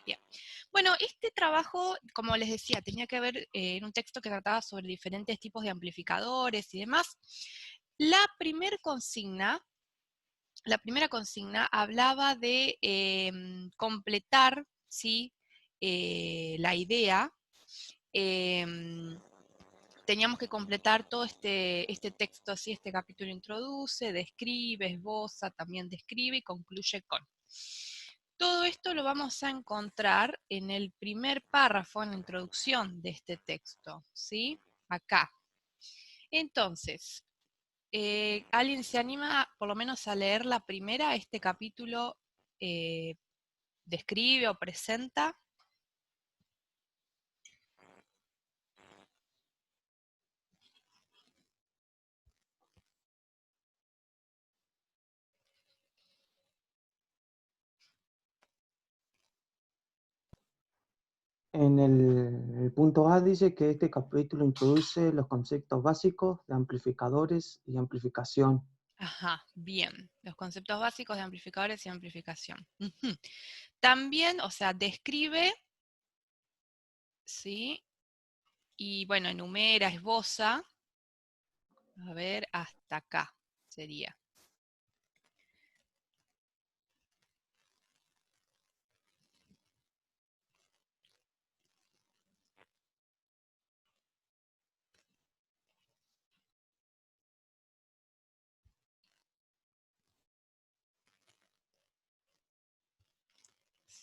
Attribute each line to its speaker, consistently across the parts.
Speaker 1: Bien. Bueno, este trabajo, como les decía, tenía que ver en un texto que trataba sobre diferentes tipos de amplificadores y demás. La primera consigna hablaba de completar, ¿sí? La idea. em, Teníamos que completar todo este texto, así, este capítulo introduce, describe, esboza, también describe y concluye con. Todo esto lo vamos a encontrar en el primer párrafo, en la introducción de este texto, ¿sí? Acá. Entonces, ¿alguien se anima por lo menos a leer la primera? Este capítulo eh, describe o presenta.
Speaker 2: En el punto A dice que este capítulo introduce los conceptos básicos de amplificadores y amplificación.
Speaker 1: Ajá, bien. Los conceptos básicos de amplificadores y amplificación. Ujú. También, o sea, describe, ¿sí? Y bueno, enumera, esboza. A ver, hasta acá sería.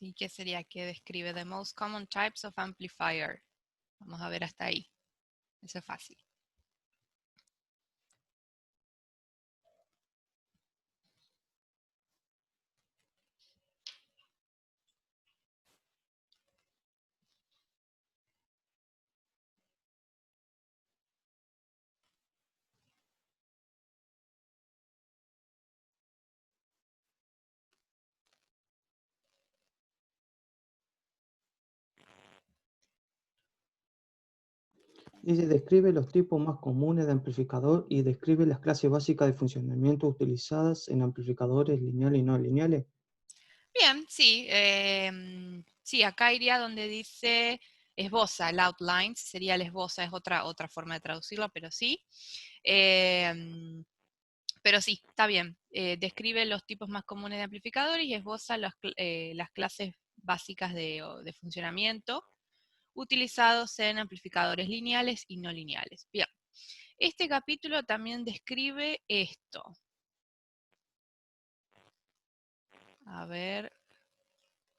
Speaker 1: Sí, ¿qué sería? Que describe the most common types of amplifier. Vamos a ver hasta ahí. Eso es fácil.
Speaker 2: Dice, describe los tipos más comunes de amplificador y describe las clases básicas de funcionamiento utilizadas en amplificadores lineales y no lineales.
Speaker 1: Bien, sí. Sí, acá iría donde dice esboza, el outline, sería el esboza, es otra forma de traducirlo, pero sí. Em, pero sí, está bien. Describe los tipos más comunes de amplificadores y esboza las clases básicas de funcionamiento utilizados en amplificadores lineales y no lineales. Bien, este capítulo también describe esto. A ver,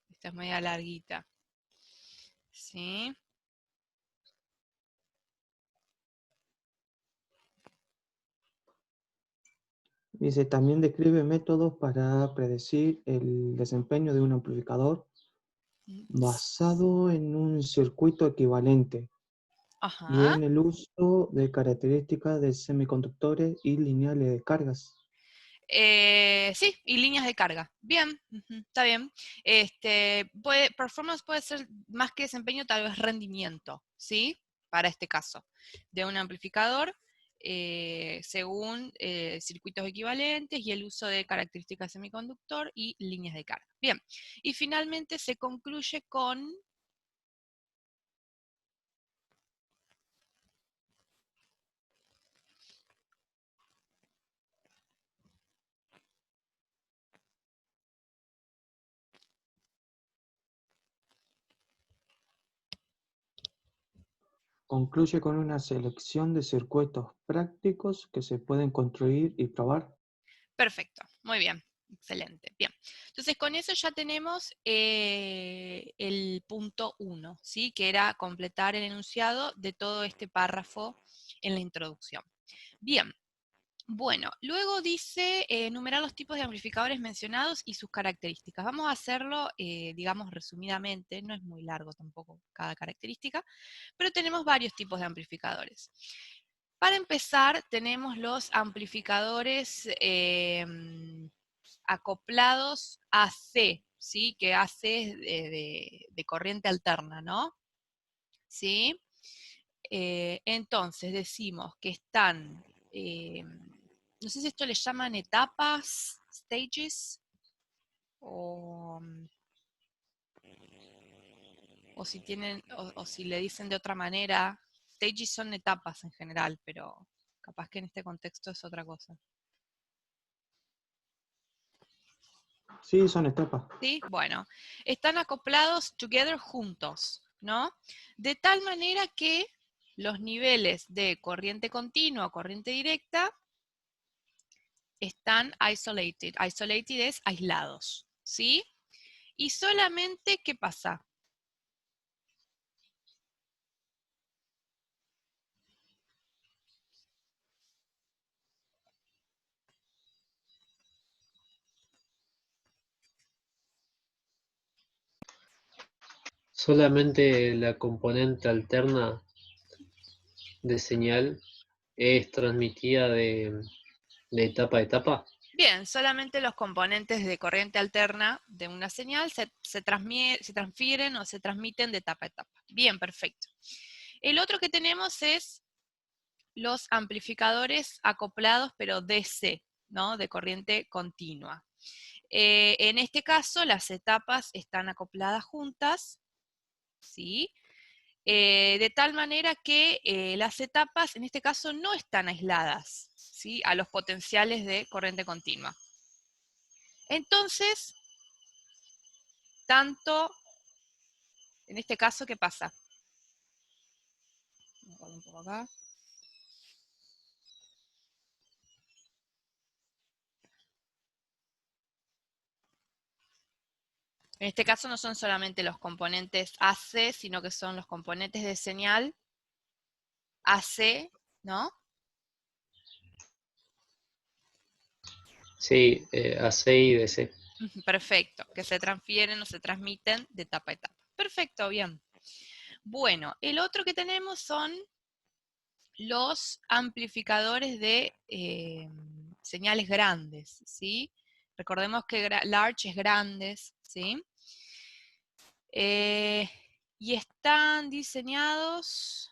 Speaker 1: esta es media larguita. ¿Sí?
Speaker 2: Dice, también describe métodos para predecir el desempeño de un amplificador basado en un circuito equivalente y
Speaker 1: Ajá.
Speaker 2: en el uso de características de semiconductores y lineales de cargas.
Speaker 1: Sí, y líneas de carga. Bien, está bien. Performance puede ser más que desempeño, tal vez rendimiento, ¿sí? Para este caso, de un amplificador, según circuitos equivalentes y el uso de características semiconductor y líneas de carga. Bien, y finalmente se concluye con...
Speaker 2: Concluye con una selección de circuitos prácticos que se pueden construir y probar.
Speaker 1: Perfecto, muy bien, excelente. Bien, entonces con eso ya tenemos el punto 1, ¿sí? Que era completar el enunciado de todo este párrafo en la introducción. Bien, bueno, luego dice enumerar los tipos de amplificadores mencionados y sus características. Vamos a hacerlo, digamos, resumidamente, no es muy largo tampoco cada característica, pero tenemos varios tipos de amplificadores. Para empezar, tenemos los amplificadores acoplados AC, ¿sí? Que AC es de corriente alterna, ¿no? ¿Sí? Entonces decimos que están, no sé si esto le llaman etapas, stages, o o si tienen, o si le dicen de otra manera. Stages son etapas en general, pero capaz que en este contexto es otra cosa.
Speaker 2: Sí, son etapas.
Speaker 1: ¿Sí? Bueno, están acoplados together juntos, ¿no? De tal manera que los niveles de corriente continua o corriente directa están isolated. Isolated es aislados, ¿sí? Y solamente, ¿qué pasa?
Speaker 3: Solamente la componente alterna de señal es transmitida de etapa a etapa.
Speaker 1: Bien, solamente los componentes de corriente alterna de una señal se transfieren o se transmiten de etapa a etapa. Bien, perfecto. El otro que tenemos es los amplificadores acoplados, pero DC, ¿no? De corriente continua. En este caso, las etapas están acopladas juntas, ¿sí? De tal manera que las etapas, en este caso, no están aisladas, ¿sí? A los potenciales de corriente continua. Entonces, tanto, en este caso, ¿qué pasa? Un poco acá. En este caso no son solamente los componentes AC, sino que son los componentes de señal AC, ¿no?
Speaker 3: Sí, AC y DC.
Speaker 1: Perfecto, que se transfieren o se transmiten de etapa a etapa. Perfecto, bien. Bueno, el otro que tenemos son los amplificadores de señales grandes, ¿sí? Recordemos que large es grandes, ¿sí? Y están diseñados...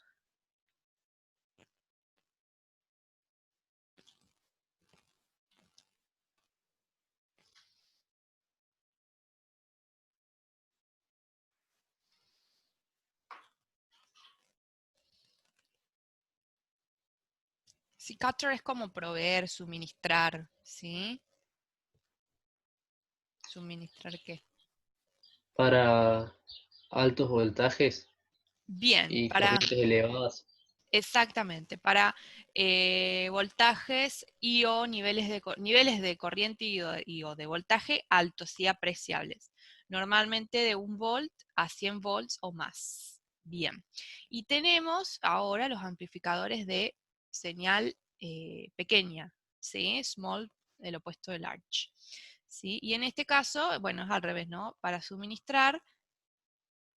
Speaker 1: Sí, cutter es como proveer, suministrar, ¿sí? ¿Suministrar qué?
Speaker 3: Para altos voltajes
Speaker 1: Bien,
Speaker 3: y
Speaker 1: para...
Speaker 3: corrientes elevadas.
Speaker 1: Exactamente, para voltajes y o niveles de corriente o de voltaje altos y apreciables. Normalmente de 1 volt a 100 volts o más. Bien. Y tenemos ahora los amplificadores de señal pequeña, ¿sí? Small, el opuesto de large. ¿Sí? Y en este caso, bueno, es al revés, ¿no? Para suministrar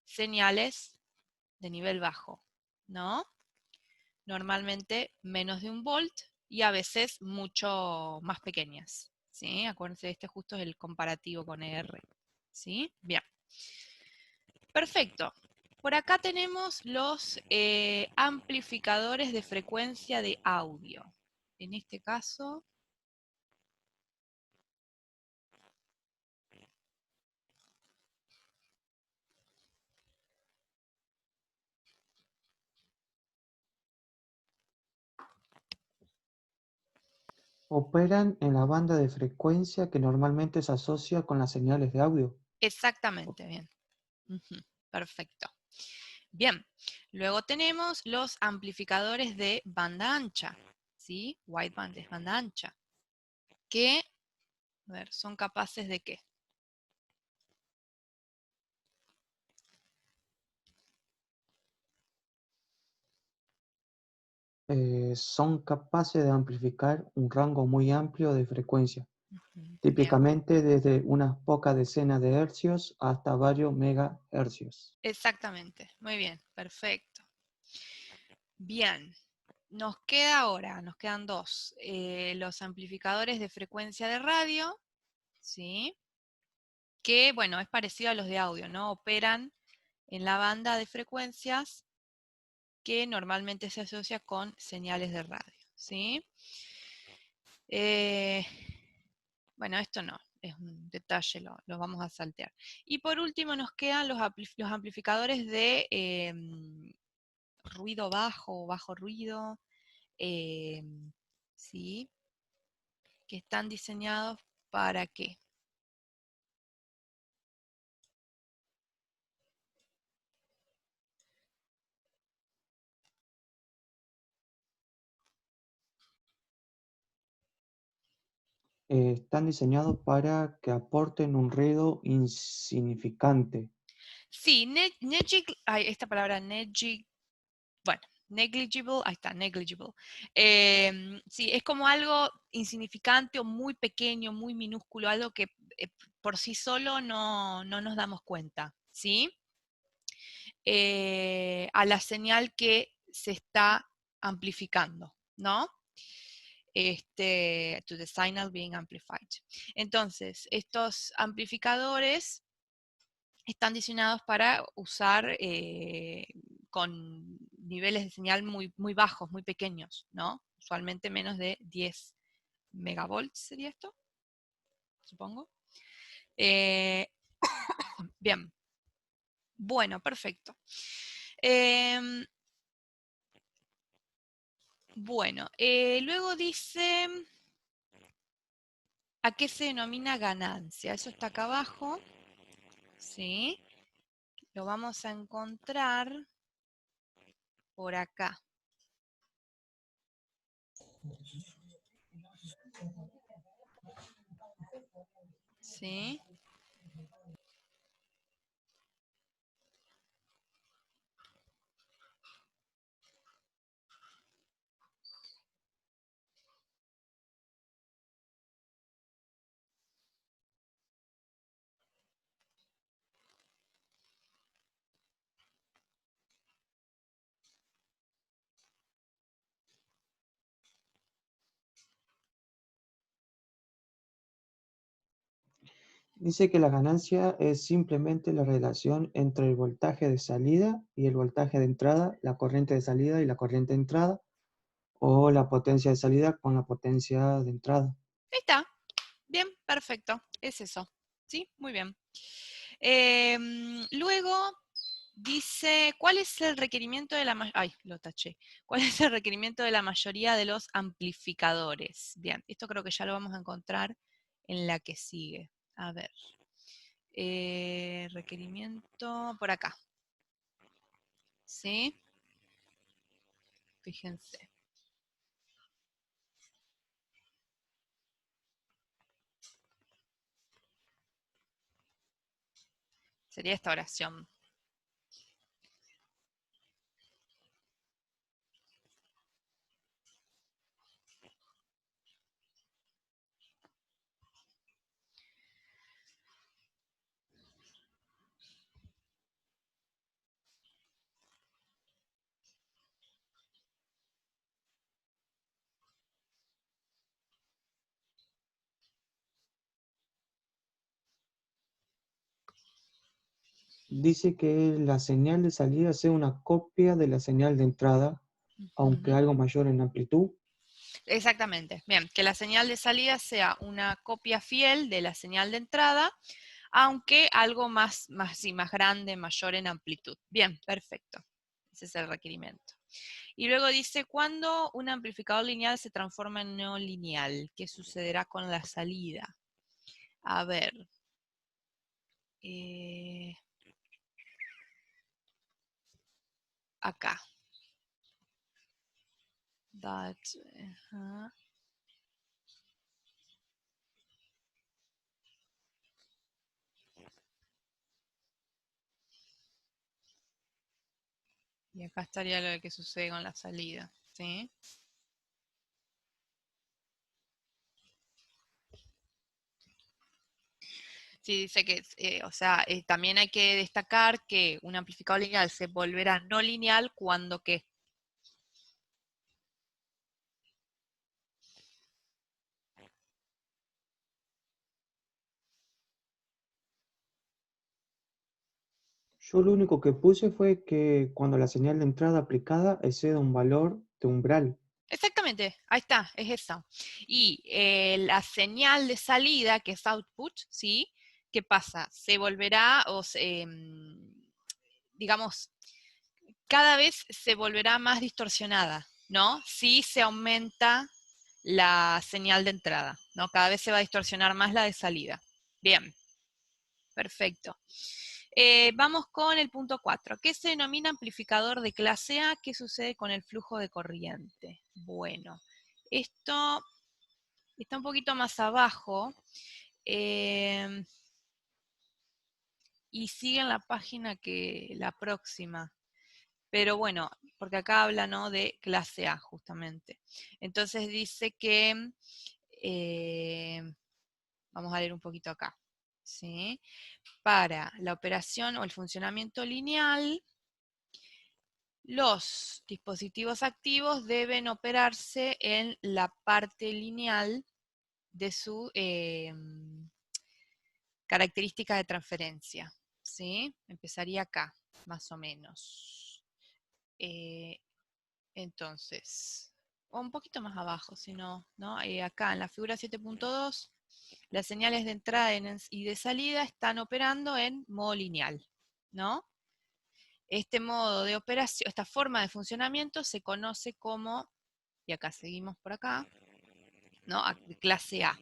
Speaker 1: señales de nivel bajo, ¿no? Normalmente menos de 1 volt y a veces mucho más pequeñas, ¿sí? Acuérdense, este justo es el comparativo con ER, ¿sí? Bien. Perfecto. Por acá tenemos los amplificadores de frecuencia de audio. En este caso...
Speaker 2: Operan en la banda de frecuencia que normalmente se asocia con las señales de audio.
Speaker 1: Exactamente, bien. Perfecto. Bien, luego tenemos los amplificadores de banda ancha, ¿sí? Wideband es banda ancha, que, a ver, son capaces de ¿qué?
Speaker 2: Son capaces de amplificar un rango muy amplio de frecuencia,
Speaker 1: Bien,
Speaker 2: típicamente desde unas pocas decenas de hercios hasta varios megahercios.
Speaker 1: exactamente, muy bien, perfecto. Bien, nos queda ahora, nos quedan dos, los amplificadores de frecuencia de radio, ¿sí? Que, bueno, es parecido a los de audio, ¿no? Operan en la banda de frecuencias que normalmente se asocia con señales de radio, ¿sí? Bueno, esto no. es un detalle, lo vamos a saltear. Y por último nos quedan los amplificadores de ruido bajo o bajo ruido, ¿sí? Que están diseñados ¿para qué?
Speaker 2: Están diseñados para que aporten un ruido insignificante.
Speaker 1: Sí, esta palabra bueno, negligible, ahí está, negligible. Sí, es como algo insignificante o muy pequeño, muy minúsculo, algo que por sí solo no nos damos cuenta, ¿sí? A la señal que se está amplificando, ¿no? To the signal being amplified. Entonces, estos amplificadores están diseñados para usar con niveles de señal muy, muy bajos, muy pequeños, ¿no? Usualmente menos de 10 megavolts sería esto, supongo. Bien. Bueno, perfecto. Bueno, luego dice, ¿a qué se denomina ganancia? Eso está acá abajo, ¿sí? Lo vamos a encontrar por acá. ¿Sí?
Speaker 2: Dice que la ganancia es simplemente la relación entre el voltaje de salida y el voltaje de entrada, la corriente de salida y la corriente de entrada, o la potencia de salida con la potencia de entrada.
Speaker 1: Ahí está. Bien, perfecto. Es eso. ¿Sí? Muy bien. Luego dice, ¿cuál es el requerimiento de la Ay, lo taché. ¿Cuál es el requerimiento de la mayoría de los amplificadores? Bien, esto creo que ya lo vamos a encontrar en la que sigue. A ver. Requerimiento por acá. ¿Sí? Fíjense. Sería esta oración.
Speaker 2: Dice que la señal de salida sea una copia de la señal de entrada, aunque algo mayor en amplitud.
Speaker 1: Exactamente. Bien, que la señal de salida sea una copia fiel de la señal de entrada, aunque algo más grande, mayor en amplitud. Bien, perfecto. Ese es el requerimiento. Y luego dice, ¿cuándo un amplificador lineal se transforma en no lineal? ¿Qué sucederá con la salida? A ver. Acá. Y acá estaría lo que sucede con la salida, ¿sí? Sí, dice que, también hay que destacar que un amplificador lineal se volverá no lineal cuando ¿qué?
Speaker 2: Yo lo único que puse fue que cuando la señal de entrada aplicada excede un valor de umbral.
Speaker 1: exactamente, ahí está, es esa. Y la señal de salida, que es output, ¿sí? ¿Qué pasa? Se volverá, digamos, cada vez se volverá más distorsionada, ¿no? Si se aumenta la señal de entrada, ¿no? Cada vez se va a distorsionar más la de salida. Bien, perfecto. Vamos con el punto 4. ¿Qué se denomina amplificador de clase A? ¿Qué sucede con el flujo de corriente? Bueno, esto está un poquito más abajo y sigue en la página que la próxima. Pero bueno, porque acá habla, ¿no?, de clase A justamente. Entonces dice que, vamos a leer un poquito acá, ¿sí? Para la operación o el funcionamiento lineal, los dispositivos activos deben operarse en la parte lineal de su característica de transferencia, ¿sí? Empezaría acá, más o menos. Entonces, o un poquito más abajo, si no, ¿no? Acá en la figura 7.2, las señales de entrada y de salida están operando en modo lineal, ¿no? Este modo de operación, esta forma de funcionamiento se conoce como, y acá seguimos por acá, ¿no?, clase A.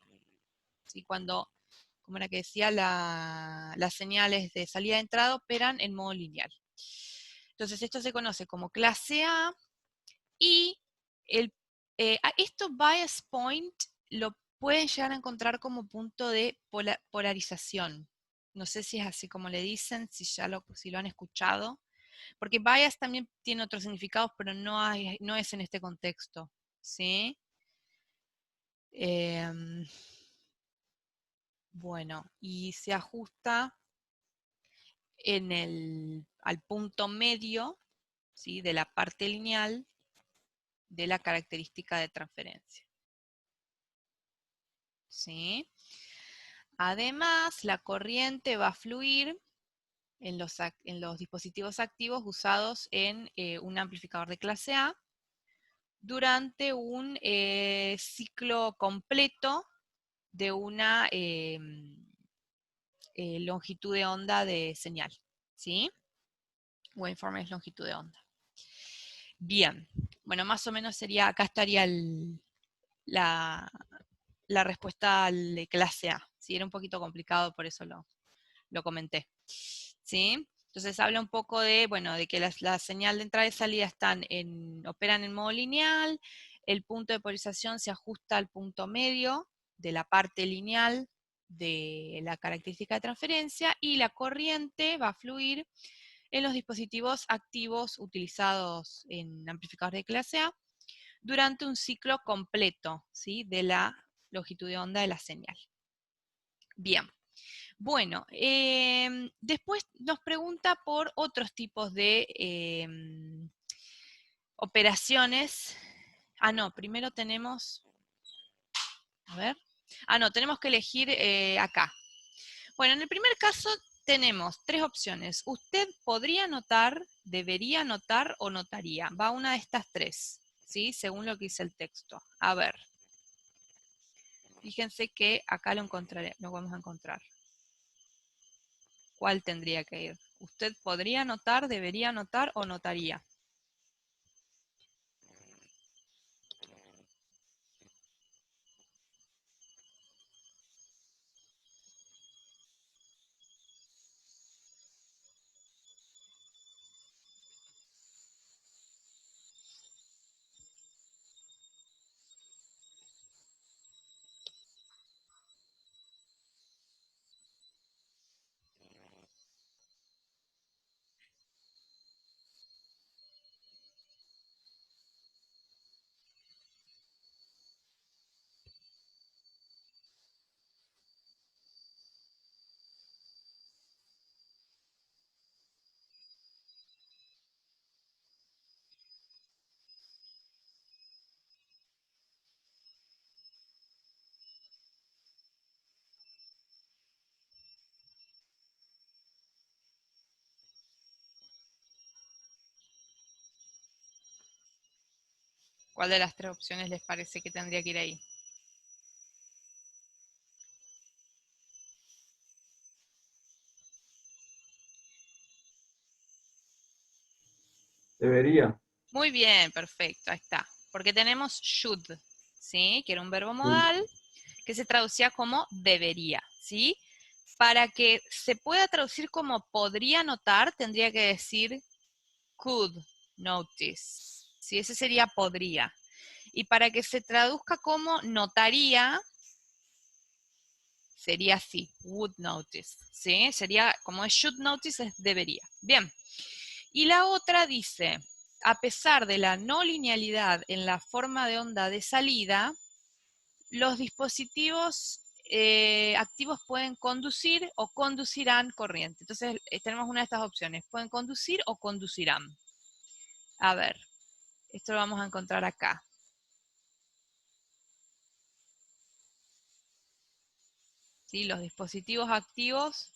Speaker 1: ¿Sí? Cuando, como era que decía, las señales de salida de entrada operan en modo lineal. Entonces esto se conoce como clase A y esto bias point lo pueden llegar a encontrar como punto de polarización. No sé si es así como le dicen, si lo han escuchado. Porque bias también tiene otros significados, pero no es en este contexto, ¿sí? Bueno, y se ajusta al punto medio, ¿sí?, de la parte lineal de la característica de transferencia, ¿sí? Además, la corriente va a fluir en los dispositivos activos usados en un amplificador de clase A durante un ciclo completo de una longitud de onda de señal, ¿sí? Waveform es longitud de onda. Bien, bueno, más o menos sería, acá estaría la respuesta al de clase A. ¿Sí? Era un poquito complicado, por eso lo comenté, ¿sí? Entonces habla un poco de, bueno, de que la señal de entrada y salida operan en modo lineal, el punto de polarización se ajusta al punto medio de la parte lineal de la característica de transferencia y la corriente va a fluir en los dispositivos activos utilizados en amplificadores de clase A durante un ciclo completo, ¿sí?, de la longitud de onda de la señal. Bien. Bueno, después nos pregunta por otros tipos de operaciones. No, primero tenemos, a ver, no, tenemos que elegir acá. Bueno, en el primer caso tenemos tres opciones. Usted podría anotar, debería anotar o notaría. Va una de estas tres, ¿sí?, según lo que dice el texto. A ver. Fíjense que acá lo vamos a encontrar. ¿Cuál tendría que ir? ¿Usted podría anotar, debería anotar o notaría? ¿Cuál de las tres opciones les parece que tendría que ir ahí?
Speaker 2: Debería.
Speaker 1: Muy bien, perfecto, ahí está. Porque tenemos should, ¿sí? Que era un verbo modal que se traducía como debería, ¿sí? Para que se pueda traducir como podría notar, tendría que decir could notice. ¿Sí? Ese sería podría. Y para que se traduzca como notaría, sería así, would notice. ¿Sí? Sería como es should notice, es debería. Bien. Y la otra dice, a pesar de la no linealidad en la forma de onda de salida, los dispositivos activos pueden conducir o conducirán corriente. Entonces tenemos una de estas opciones, pueden conducir o conducirán. A ver, esto lo vamos a encontrar acá. ¿Sí? Los dispositivos activos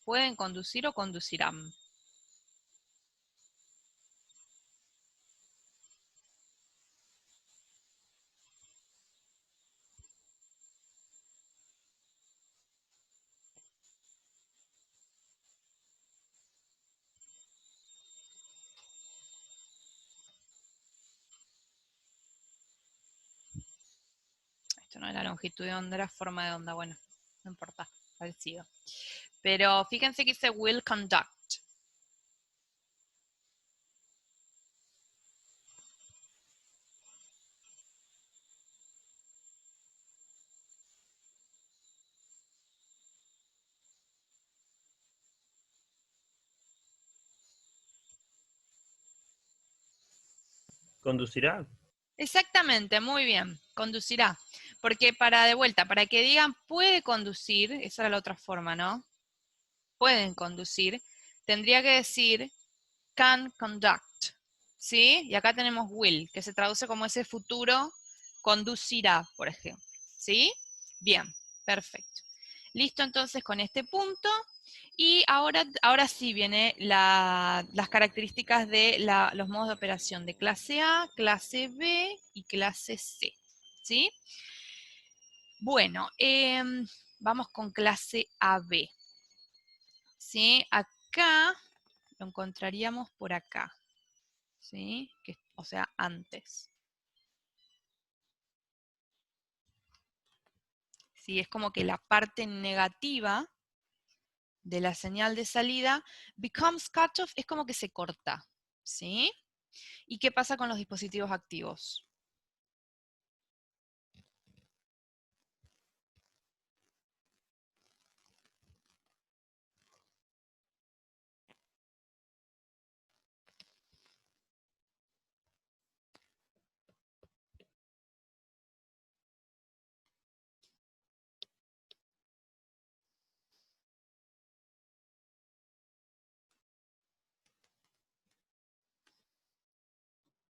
Speaker 1: pueden conducir o conducirán. Esto no es la longitud de onda, era forma de onda. Bueno, no importa, parecido. Pero fíjense que dice will conduct.
Speaker 4: ¿Conducirá?
Speaker 1: Exactamente, muy bien, conducirá. Porque de vuelta, para que digan puede conducir, esa era la otra forma, ¿no? Pueden conducir, tendría que decir can conduct, ¿sí? Y acá tenemos will, que se traduce como ese futuro conducirá, por ejemplo, ¿sí? Bien, perfecto. Listo entonces con este punto. Y ahora sí viene las características de los modos de operación de clase A, clase B y clase C. ¿Sí? Bueno, vamos con clase AB. ¿Sí? Acá lo encontraríamos por acá. ¿Sí? O sea, antes. ¿Sí? Es como que la parte negativa de la señal de salida becomes cutoff, es como que se corta. ¿Sí? ¿Y qué pasa con los dispositivos activos?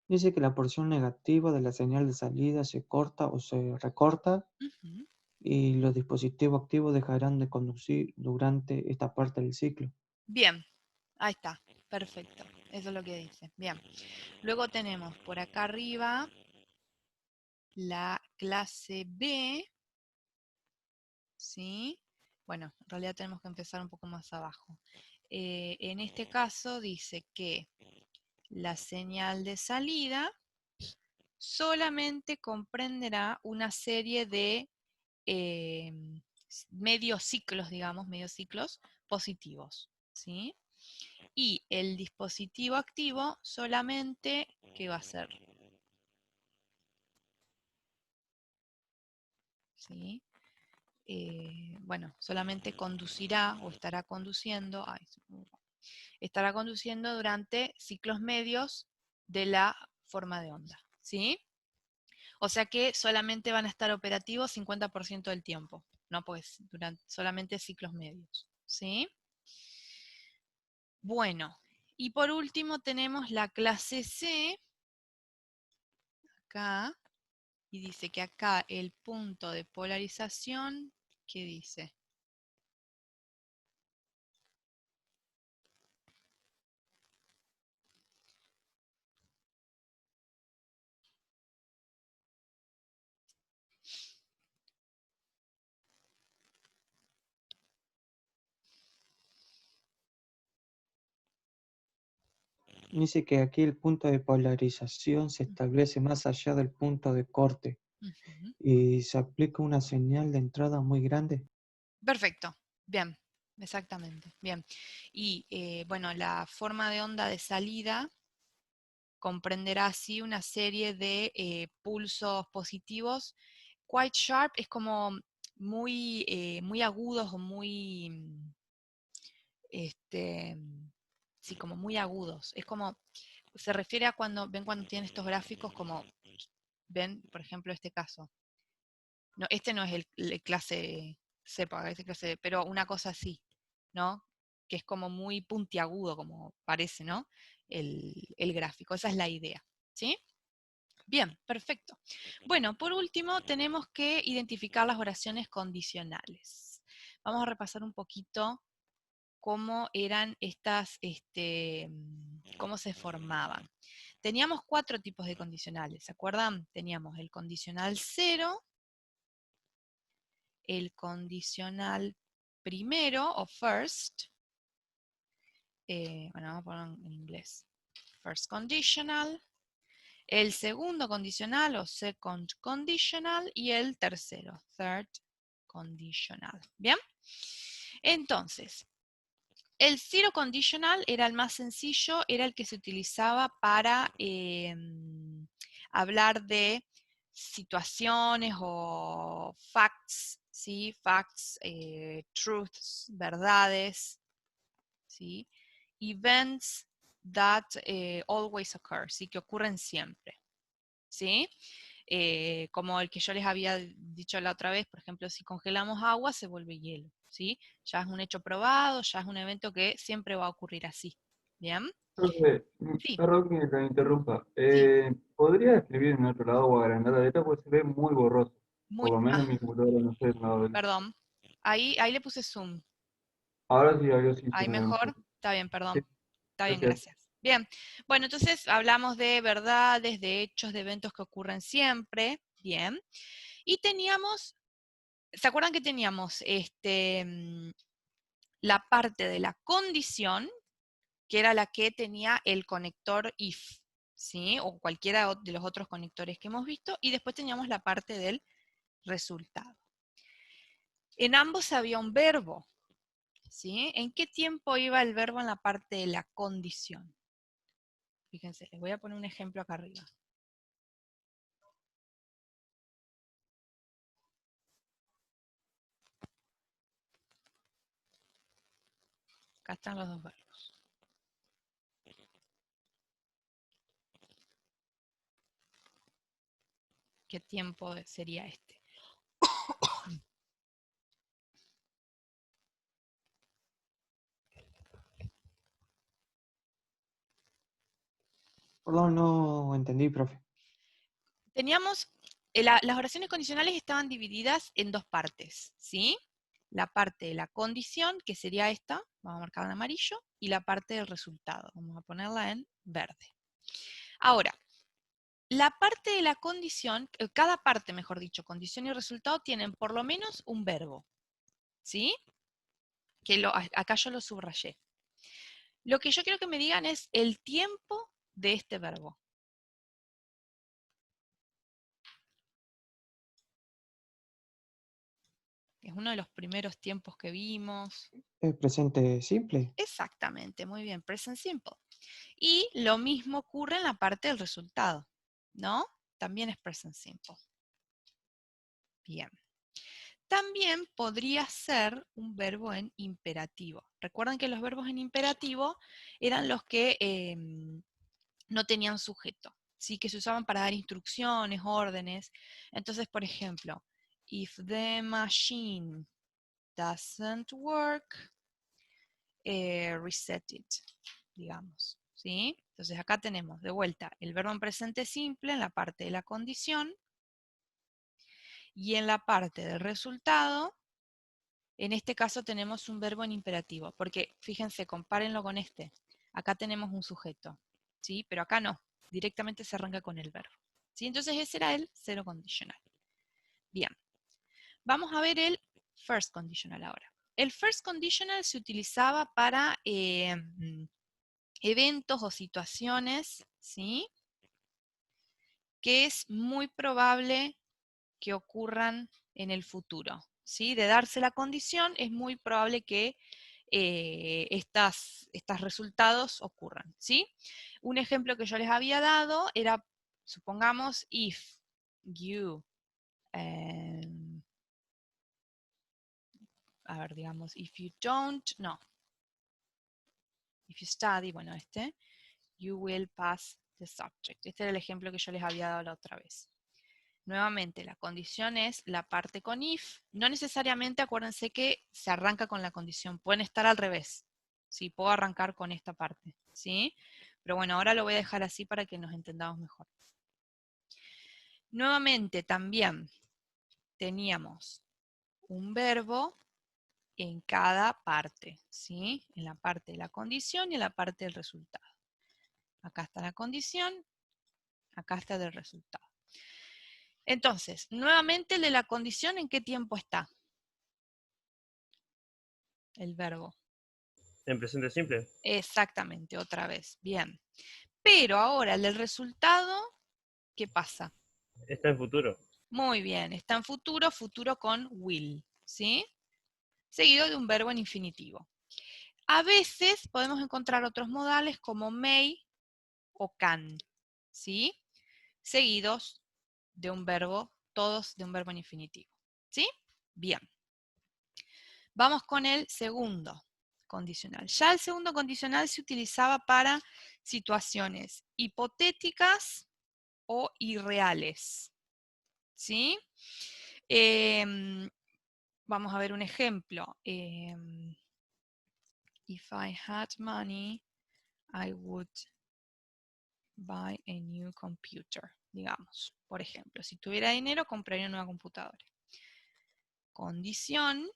Speaker 2: Dice que la porción negativa de la señal de salida se corta o se recorta
Speaker 1: Ujú.
Speaker 2: y los dispositivos activos dejarán de conducir durante esta parte del ciclo.
Speaker 1: Bien, ahí está, perfecto. Eso es lo que dice. Bien. Luego tenemos por acá arriba la clase B, ¿sí? Bueno, en realidad tenemos que empezar un poco más abajo. En este caso dice que la señal de salida solamente comprenderá una serie de eh, medios ciclos, digamos, medios ciclos positivos, ¿sí? Y el dispositivo activo solamente, ¿qué va a hacer? ¿Sí? Bueno, solamente conducirá o estará conduciendo, estará conduciendo durante ciclos medios de la forma de onda, ¿sí? O sea que solamente van a estar operativos 50% del tiempo, ¿no? Pues durante solamente ciclos medios, ¿sí? Bueno, y por último tenemos la clase C, acá, y dice que acá el punto de polarización, ¿qué dice?
Speaker 2: Dice que aquí el punto de polarización se establece más allá del punto de corte y se aplica una señal de entrada muy grande.
Speaker 1: Perfecto, bien, exactamente, bien. Y bueno, la forma de onda de salida comprenderá así una serie de pulsos positivos. Quite sharp es como muy agudos o este, sí, como muy agudos. Es como, se refiere a cuando tienen estos gráficos como, ven, por ejemplo, este caso. No, este no es el clase cepa, este clase, pero una cosa así, ¿no? Que es como muy puntiagudo, como parece, ¿no? El gráfico, esa es la idea, ¿sí? Bien, perfecto. Bueno, por último, tenemos que identificar las oraciones condicionales. Vamos a repasar un poquito cómo eran estas, cómo se formaban. Teníamos 4 tipos de condicionales, ¿se acuerdan? Teníamos el condicional 0, el condicional primero o first, bueno, vamos a ponerlo en inglés, first conditional, el segundo condicional o second conditional y el tercero, third conditional. ¿Bien? Entonces, el zero conditional era el más sencillo, era el que se utilizaba para hablar de situaciones o facts, ¿sí? Facts, truths, verdades, ¿sí? Events that always occur, ¿sí? Que ocurren siempre, ¿sí? Como el que yo les había dicho la otra vez, por ejemplo, si congelamos agua se vuelve hielo, ¿sí? Ya es un hecho probado, ya es un evento que siempre va a ocurrir así, ¿bien?
Speaker 4: Profe,
Speaker 1: Sí,
Speaker 4: perdón que te interrumpa.
Speaker 1: sí,
Speaker 4: ¿Podría escribir en otro lado o agrandar la letra? Porque se ve muy borroso. Por lo menos en mi computadora no sé. No,
Speaker 1: perdón. Ahí le puse zoom.
Speaker 4: ahora sí se
Speaker 1: Ahí
Speaker 4: me ve
Speaker 1: mejor.
Speaker 4: mejor.
Speaker 1: Está bien,
Speaker 4: Sí,
Speaker 1: perdón. Está bien,
Speaker 4: gracias.
Speaker 1: gracias. Bien. Bueno, entonces hablamos de verdades, de hechos, de eventos que ocurren siempre. Bien. Y teníamos, ¿se acuerdan que teníamos la parte de la condición, que era la que tenía el conector if, ¿sí? O cualquiera de los otros conectores que hemos visto, y después teníamos la parte del resultado. En ambos había un verbo, ¿sí? ¿En qué tiempo iba el verbo en la parte de la condición? Fíjense, les voy a poner un ejemplo acá arriba. Acá están los dos verbos. ¿Qué tiempo sería este?
Speaker 2: Perdón, no entendí, profe.
Speaker 1: Teníamos, las oraciones condicionales estaban divididas en 2 partes, ¿sí? La parte de la condición, que sería esta, vamos a marcarla en amarillo, y la parte del resultado, vamos a ponerla en verde. Ahora, la parte de la condición, cada parte, mejor dicho, condición y resultado, tienen por lo menos un verbo, ¿sí? Que acá yo lo subrayé. Lo que yo quiero que me digan es el tiempo de este verbo. Es uno de los primeros tiempos que vimos.
Speaker 2: ¿Es presente simple?
Speaker 1: Exactamente, muy bien, present simple. Y lo mismo ocurre en la parte del resultado, ¿no? También es present simple. Bien. También podría ser un verbo en imperativo. Recuerden que los verbos en imperativo eran los que no tenían sujeto, ¿sí? Que se usaban para dar instrucciones, órdenes. Entonces, por ejemplo, if the machine doesn't work, reset it, digamos, ¿sí? Entonces acá tenemos de vuelta el verbo en presente simple en la parte de la condición y en la parte del resultado, en este caso tenemos un verbo en imperativo, porque fíjense, compárenlo con este. Acá tenemos un sujeto, ¿sí? Pero acá no, directamente se arranca con el verbo, ¿sí? Entonces ese era el cero condicional. Bien, vamos a ver el first conditional ahora. El first conditional se utilizaba para eventos o situaciones, ¿sí? Que es muy probable que ocurran en el futuro, ¿sí? De darse la condición, es muy probable que estos resultados ocurran, ¿sí? Un ejemplo que yo les había dado era, supongamos, if you, a ver, digamos, if you don't, no, if you study, bueno, you will pass the subject. Este era el ejemplo que yo les había dado la otra vez. Nuevamente, la condición es la parte con if. No necesariamente, acuérdense que se arranca con la condición. Pueden estar al revés. ¿Sí? Puedo arrancar con esta parte. ¿Sí? Pero bueno, ahora lo voy a dejar así para que nos entendamos mejor. Nuevamente, también teníamos un verbo en cada parte. ¿Sí? En la parte de la condición y en la parte del resultado. Acá está la condición, acá está el resultado. Entonces, nuevamente el de la condición, ¿en qué tiempo está? El verbo.
Speaker 5: En presente simple.
Speaker 1: Exactamente, otra vez. Bien. Pero ahora el del resultado, ¿qué pasa?
Speaker 5: Está en futuro.
Speaker 1: Muy bien, está en futuro, futuro con will, ¿sí? Seguido de un verbo en infinitivo. A veces podemos encontrar otros modales como may o can, ¿sí? Seguidos de un verbo, todos de un verbo en infinitivo, ¿sí? Bien. Vamos con el segundo condicional. Ya el segundo condicional se utilizaba para situaciones hipotéticas o irreales. ¿Sí? Vamos a ver un ejemplo. If I had money, I would buy a new computer. Digamos, por ejemplo, si tuviera dinero, compraría una nueva computadora. Condición,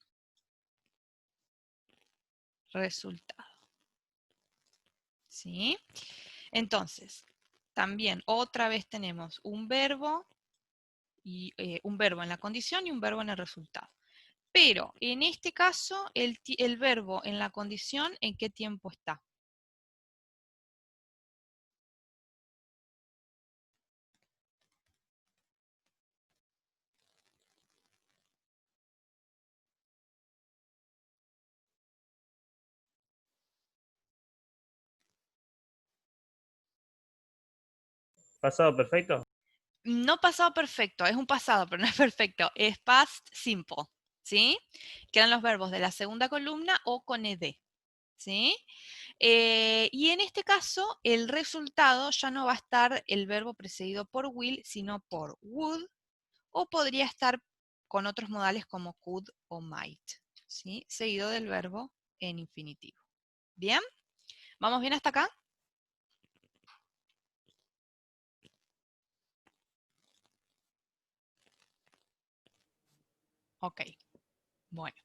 Speaker 1: resultado. ¿Sí? Entonces, también otra vez tenemos un verbo y un verbo en la condición y un verbo en el resultado. Pero en este caso, el verbo en la condición, ¿en qué tiempo está?
Speaker 5: ¿Pasado perfecto?
Speaker 1: No pasado perfecto, es un pasado, pero no es perfecto. Es past simple, ¿sí? Quedan los verbos de la segunda columna o con ed, ¿sí? Y en este caso, el resultado ya no va a estar el verbo precedido por will, sino por would, o podría estar con otros modales como could o might, ¿sí? Seguido del verbo en infinitivo. ¿Bien? ¿Vamos bien hasta acá? Ok, bueno.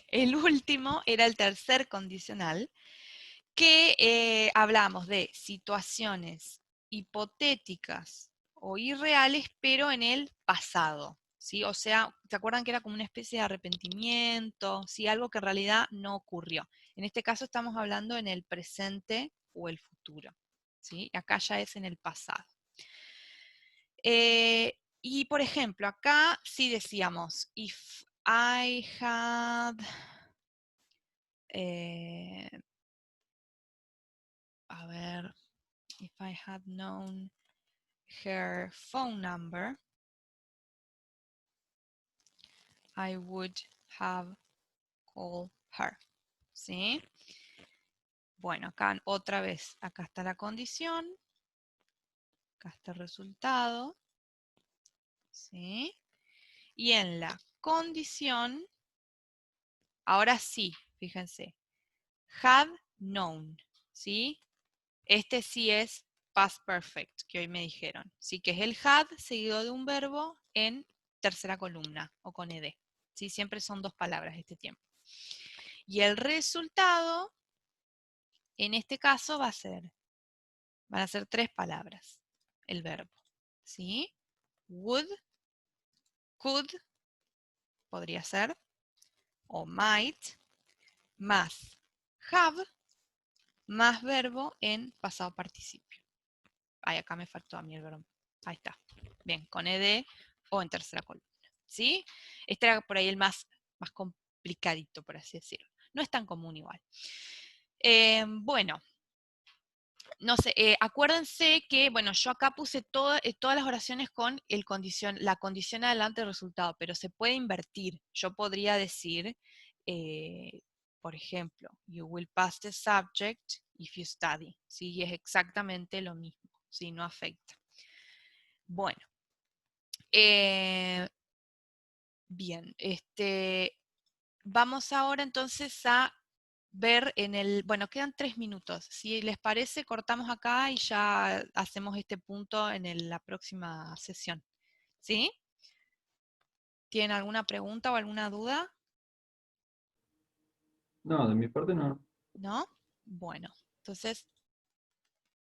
Speaker 1: El último era el tercer condicional, que hablamos de situaciones hipotéticas o irreales, pero en el pasado, ¿sí? O sea, ¿se acuerdan que era como una especie de arrepentimiento? ¿Sí? Algo que en realidad no ocurrió. En este caso estamos hablando en el presente o el futuro, ¿sí? Acá ya es en el pasado. Y por ejemplo, acá sí decíamos, if I had... a ver, if I had known her phone number, I would have called her. ¿Sí? Bueno, acá otra vez, acá está la condición, acá está el resultado, ¿sí? Y en la condición, ahora sí, fíjense, had known, ¿sí? Este sí es past perfect, que hoy me dijeron. Sí, que es el had seguido de un verbo en tercera columna o con ed. ¿Sí? Siempre son dos palabras este tiempo. Y el resultado, en este caso, van a ser tres palabras, el verbo. ¿Sí? Would, could, podría ser, o might, más have, más verbo en pasado participio. Ay, acá me faltó a mí el verbo. Ahí está. Bien, con ed o en tercera columna. ¿Sí? Este era por ahí el más complicadito, por así decirlo. No es tan común igual. Bueno, no sé, acuérdense que, bueno, yo acá puse todas las oraciones con la condición adelante del resultado, pero se puede invertir. Yo podría decir, por ejemplo, you will pass the subject if you study. ¿Sí? Y es exactamente lo mismo, ¿sí? No afecta. Bueno, bien, vamos ahora entonces a ver bueno, quedan 3 minutos. Si les parece, cortamos acá y ya hacemos este punto en la próxima sesión. ¿Sí? ¿Tienen alguna pregunta o alguna duda?
Speaker 4: No, de mi parte no.
Speaker 1: ¿No? Bueno, entonces